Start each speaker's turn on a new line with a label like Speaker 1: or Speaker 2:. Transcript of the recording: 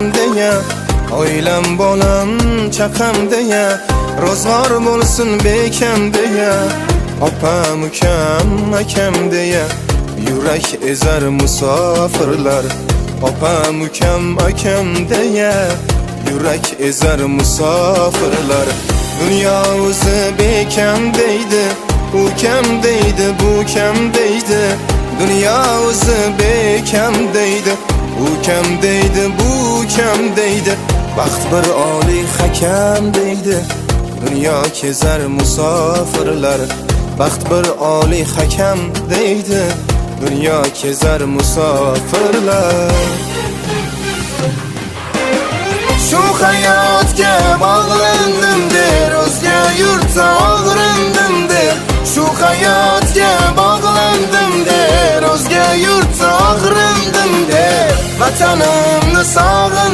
Speaker 1: deya, oilam bolam chaqam deya, ro'zg'or bo'lsin bekam deya, opam ukam akam deya, yurak ezar musofirlar. Opam ukam akam deya, yurak ezar musofirlar. Dunyo o'zi bekam deydi, u kam deydi, bu kam deydi. Dunyo o'zi bekam deydi, u kam deydi, bu kam deydi. Baxt bir oliy hakam deydi, dunyo kezar musofirlar. Baxt bir oliy hakam deydi, dunyo kezar musofirlar. Shu hayotga bog'landim der, o'zga yurtda og'rindim der. Shu hayotga bog'landim der, o'zga yurtda og'rindim der. Vatanimni sog'indim